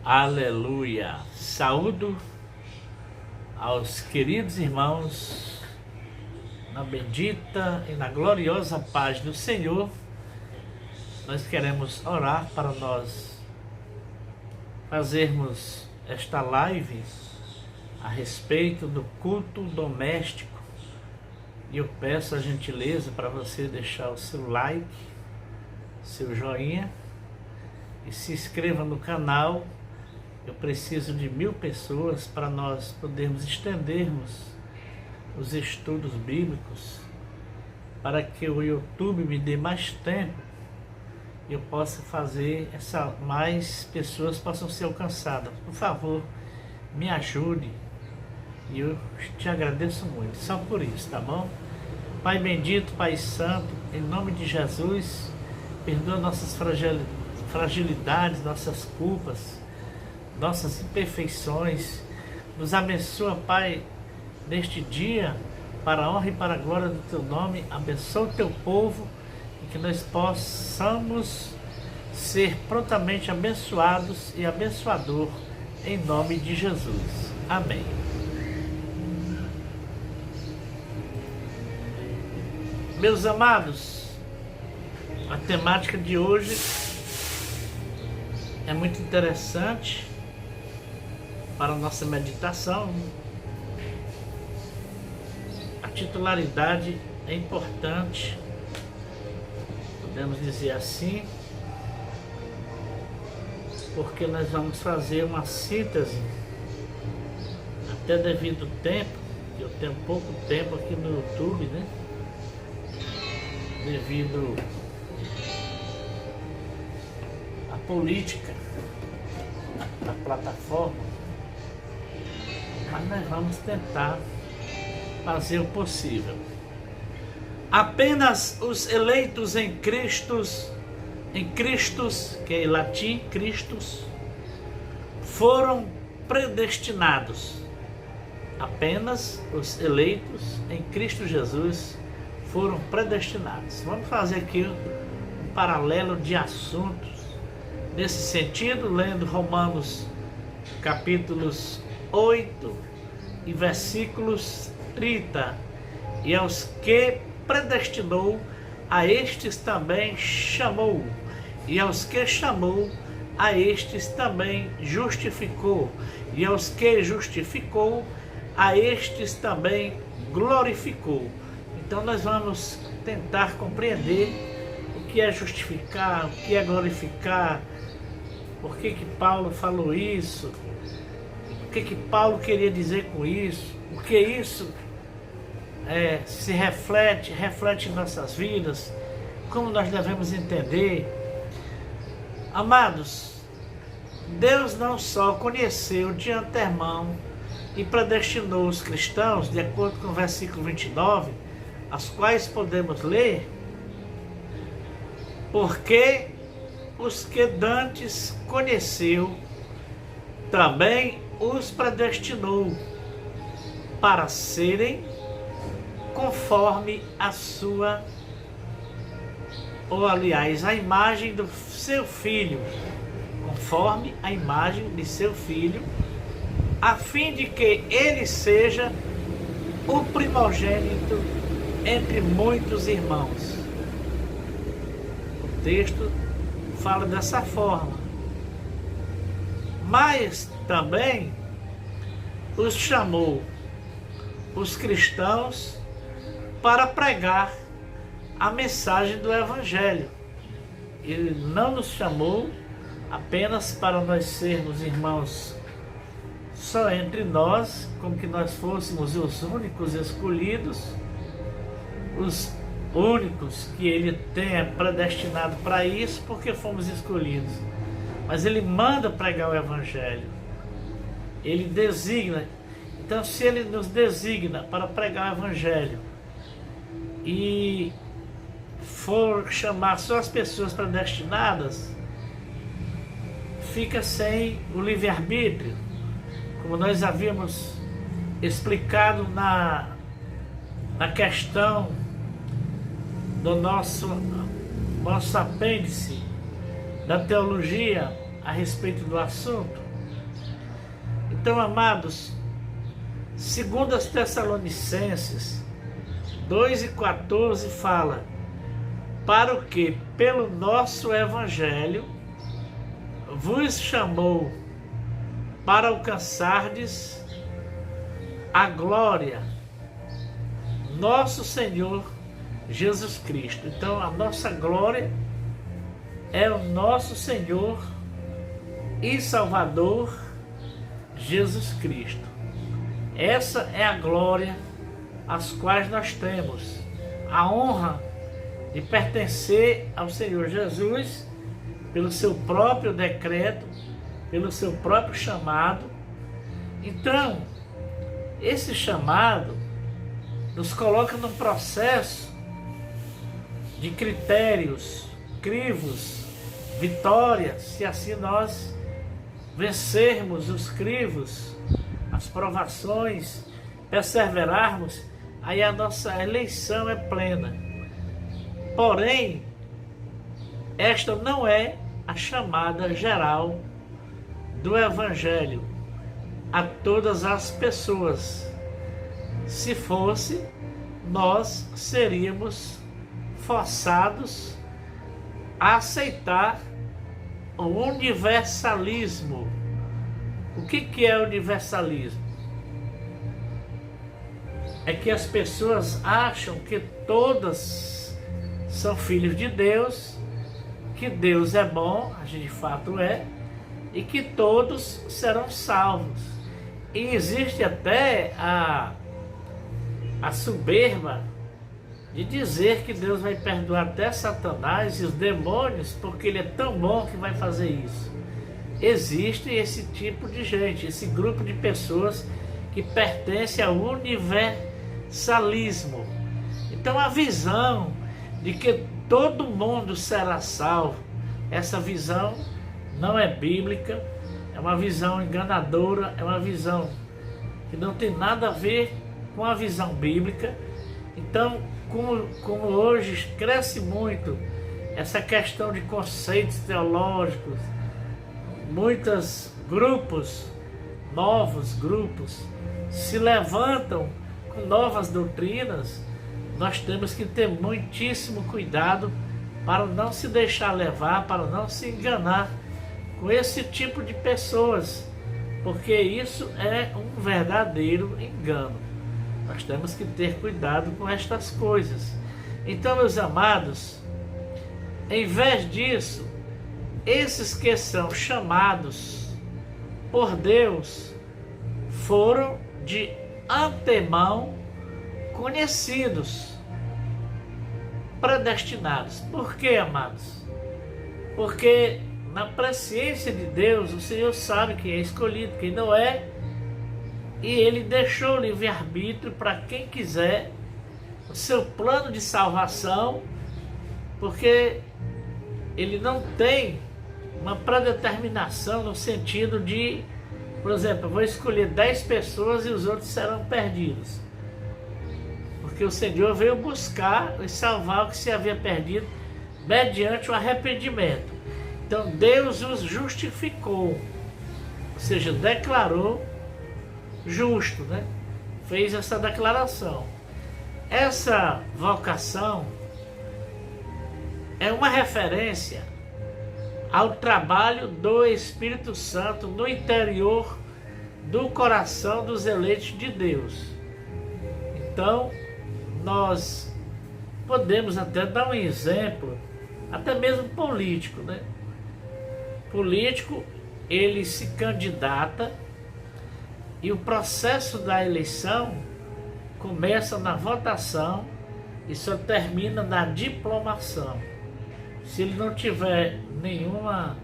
Aleluia! Saúdo aos queridos irmãos na bendita e na gloriosa paz do Senhor. Nós queremos orar para nós fazermos esta live a respeito do culto doméstico. E eu peço a gentileza para você deixar o seu like, seu joinha e se inscreva no canal. Eu preciso de 1000 pessoas para nós podermos estendermos os estudos bíblicos, para que o YouTube me dê mais tempo e eu possa fazer mais pessoas possam ser alcançadas. Por favor, me ajude e eu te agradeço muito, só por isso, tá bom? Pai bendito, Pai santo, em nome de Jesus, perdoa nossas fragilidades, nossas culpas, nossas imperfeições. Nos abençoa, Pai, neste dia, para a honra e para a glória do Teu nome. Abençoa o Teu povo e que nós possamos ser prontamente abençoados e abençoador, em nome de Jesus. Amém. Meus amados, a temática de hoje é muito interessante para a nossa meditação. A titularidade é importante, podemos dizer assim, porque nós vamos fazer uma síntese, até devido ao tempo, que eu tenho pouco tempo aqui no YouTube, né? Devido à política da plataforma, mas nós vamos tentar fazer o possível. Apenas os eleitos em Cristo, que é em latim Christus, foram predestinados. Apenas os eleitos em Cristo Jesus foram predestinados. Vamos fazer aqui um paralelo de assuntos nesse sentido, lendo Romanos capítulos 8 e versículos 30. E aos que predestinou, a estes também chamou, e aos que chamou, a estes também justificou, e aos que justificou, a estes também glorificou. Então nós vamos tentar compreender o que é justificar, o que é glorificar, por que Paulo falou isso, o que Paulo queria dizer com isso, o que isso se reflete em nossas vidas, como nós devemos entender. Amados, Deus não só conheceu de antemão e predestinou os cristãos, de acordo com o versículo 29, as quais podemos ler, porque os que dantes conheceu, também os predestinou para serem conforme a sua, ou aliás, a imagem do seu filho, conforme a imagem de seu filho, a fim de que ele seja o primogênito entre muitos irmãos. O texto fala dessa forma. Mas também os chamou, os cristãos, para pregar a mensagem do Evangelho. Ele não nos chamou apenas para nós sermos irmãos só entre nós, como que nós fôssemos os únicos escolhidos, os únicos que Ele tenha predestinado para isso, porque fomos escolhidos. Mas Ele manda pregar o Evangelho. Ele designa. Então, se Ele nos designa para pregar o Evangelho e for chamar só as pessoas predestinadas, fica sem o livre-arbítrio, como nós havíamos explicado na questão do nosso apêndice da teologia a respeito do assunto. Então, amados, segundo as Tessalonicenses 2:14 fala: para o que pelo nosso evangelho vos chamou para alcançardes a glória, nosso Senhor Jesus Cristo. Então a nossa glória é o nosso Senhor e Salvador Jesus Cristo. Essa é a glória às quais nós temos a honra de pertencer ao Senhor Jesus pelo seu próprio decreto, pelo seu próprio chamado. Então, esse chamado nos coloca num processo de critérios, crivos, vitória, se assim nós vencermos os crivos, as provações, perseverarmos, aí a nossa eleição é plena. Porém, esta não é a chamada geral do Evangelho a todas as pessoas. Se fosse, nós seríamos forçados a aceitar o universalismo. O que é universalismo? É que as pessoas acham que todas são filhos de Deus, que Deus é bom, a gente de fato é, e que todos serão salvos. E existe até a soberba de dizer que Deus vai perdoar até Satanás e os demônios, porque ele é tão bom que vai fazer isso. Existe esse tipo de gente, esse grupo de pessoas que pertence ao universalismo. Então a visão de que todo mundo será salvo, essa visão não é bíblica, é uma visão enganadora, é uma visão que não tem nada a ver com a visão bíblica. Então, como hoje cresce muito essa questão de conceitos teológicos, muitos grupos, novos grupos, se levantam com novas doutrinas. Nós temos que ter muitíssimo cuidado para não se deixar levar, para não se enganar com esse tipo de pessoas, porque isso é um verdadeiro engano. Nós temos que ter cuidado com estas coisas. Então, meus amados, em vez disso, esses que são chamados por Deus foram de antemão conhecidos, predestinados. Por quê, amados? Porque na presciência de Deus, o Senhor sabe quem é escolhido, quem não é, e Ele deixou o livre-arbítrio para quem quiser o seu plano de salvação, porque Ele não tem uma predeterminação no sentido de, por exemplo, eu vou escolher 10 pessoas e os outros serão perdidos. Porque o Senhor veio buscar e salvar o que se havia perdido mediante o arrependimento. Então Deus os justificou, ou seja, declarou justo, né? Fez essa declaração. Essa vocação é uma referência ao trabalho do Espírito Santo no interior do coração dos eleitos de Deus. Então, nós podemos até dar um exemplo, até mesmo político, né? Político, ele se candidata e o processo da eleição começa na votação e só termina na diplomação. Se ele não tiver nenhuma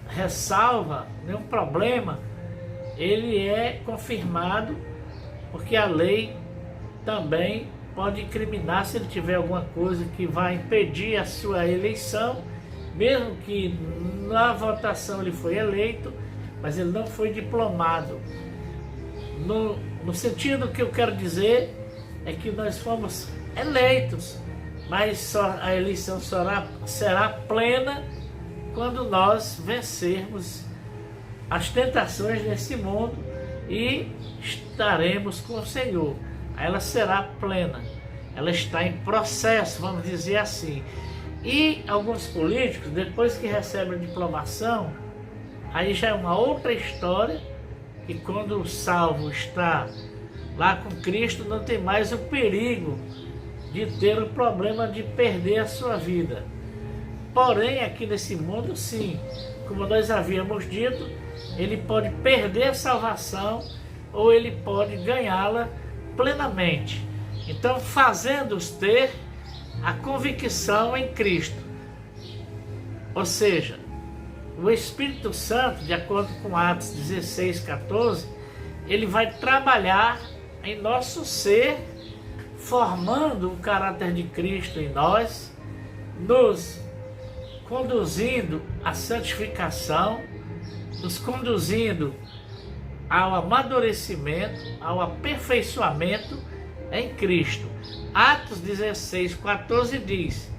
ressalva, nenhum problema, ele é confirmado, porque a lei também pode incriminar se ele tiver alguma coisa que vai impedir a sua eleição, mesmo que na votação ele foi eleito, mas ele não foi diplomado. No sentido que eu quero dizer é que nós fomos eleitos, mas só a eleição será plena quando nós vencermos as tentações desse mundo e estaremos com o Senhor. Ela será plena, ela está em processo, vamos dizer assim. E alguns políticos, depois que recebem a diplomação, aí já é uma outra história, e quando o salvo está lá com Cristo, não tem mais o perigo de ter o problema de perder a sua vida. Porém, aqui nesse mundo, sim, como nós havíamos dito, ele pode perder a salvação ou ele pode ganhá-la plenamente. Então, fazendo-os ter a convicção em Cristo. Ou seja, o Espírito Santo, de acordo com Atos 16:14, ele vai trabalhar em nosso ser, formando o caráter de Cristo em nós, nos conduzindo à santificação, nos conduzindo ao amadurecimento, ao aperfeiçoamento em Cristo. Atos 16:14 diz: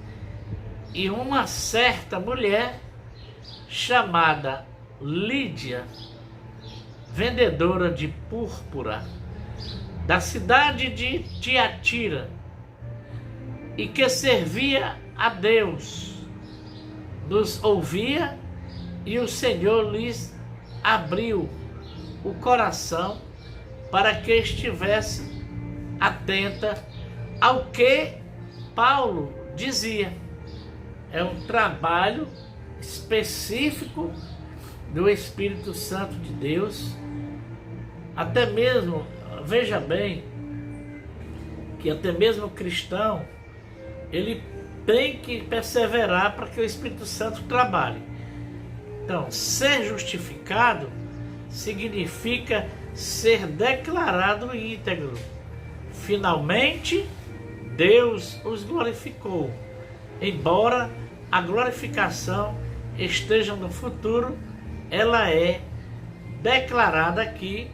e uma certa mulher chamada Lídia, vendedora de púrpura, da cidade de Tiatira, e que servia a Deus, nos ouvia, e o Senhor lhes abriu o coração para que estivesse atenta ao que Paulo dizia. É um trabalho específico do Espírito Santo de Deus. Até mesmo, veja bem, que até mesmo o cristão, ele tem que perseverar para que o Espírito Santo trabalhe. Então, ser justificado significa ser declarado íntegro. Finalmente, Deus os glorificou. Embora a glorificação esteja no futuro, ela é declarada aqui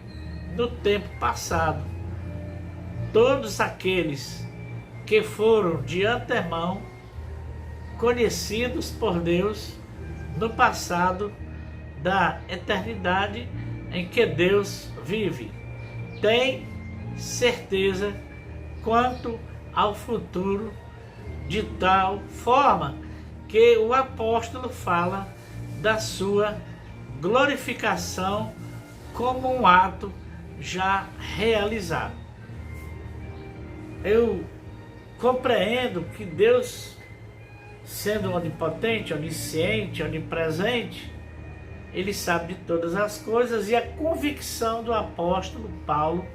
no tempo passado. Todos aqueles que foram de antemão conhecidos por Deus no passado da eternidade em que Deus vive, têm certeza quanto ao futuro, de tal forma que o apóstolo fala da sua glorificação como um ato já realizado. Eu compreendo que Deus, sendo onipotente, onisciente, onipresente, ele sabe de todas as coisas, e a convicção do apóstolo Paulo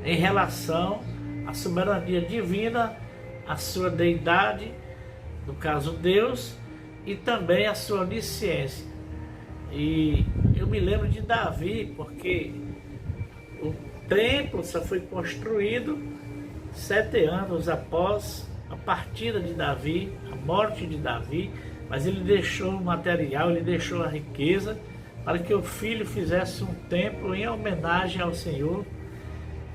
em relação à soberania divina, à sua deidade, no caso Deus, e também a sua onisciência. E eu me lembro de Davi, porque o templo só foi construído 7 anos após a partida de Davi, a morte de Davi, mas ele deixou o material, ele deixou a riqueza para que o filho fizesse um templo em homenagem ao Senhor.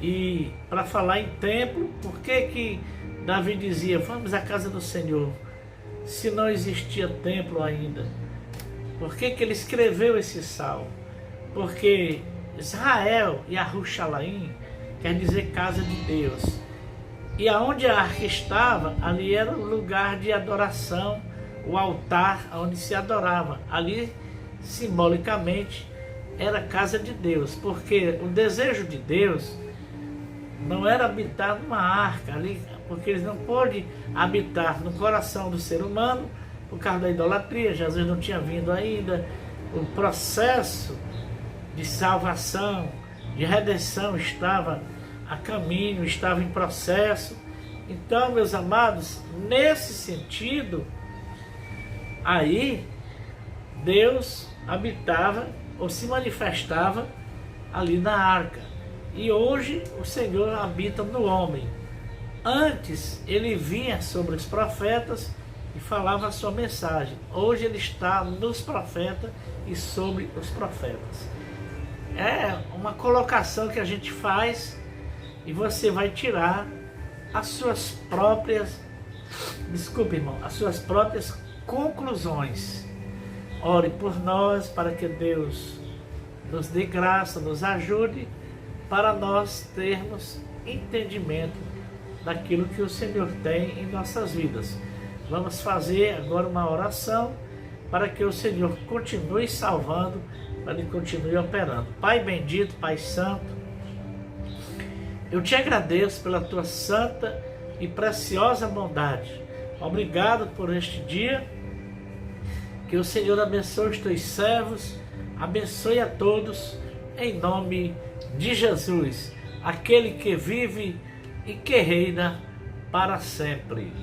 E para falar em templo, por que Davi dizia, vamos à casa do Senhor, se não existia templo ainda? Por que ele escreveu esse salmo? Porque Israel e Yahushalaim quer dizer casa de Deus. E aonde a arca estava, ali era o lugar de adoração, o altar onde se adorava. Ali, simbolicamente, era a casa de Deus, porque o desejo de Deus não era habitar numa arca ali, porque eles não pôde habitar no coração do ser humano por causa da idolatria. Jesus não tinha vindo ainda. O processo de salvação, de redenção estava a caminho, estava em processo. Então, meus amados, nesse sentido, aí Deus habitava ou se manifestava ali na arca. E hoje o Senhor habita no homem. Antes ele vinha sobre os profetas e falava a sua mensagem. Hoje ele está nos profetas e sobre os profetas. É uma colocação que a gente faz e você vai tirar as suas próprias, as suas próprias conclusões. Ore por nós para que Deus nos dê graça, nos ajude para nós termos entendimento daquilo que o Senhor tem em nossas vidas. Vamos fazer agora uma oração para que o Senhor continue salvando, para Ele continue operando. Pai bendito, Pai santo, eu te agradeço pela tua santa e preciosa bondade. Obrigado por este dia. Que o Senhor abençoe os teus servos, abençoe a todos, em nome de Jesus, aquele que vive e que reina para sempre.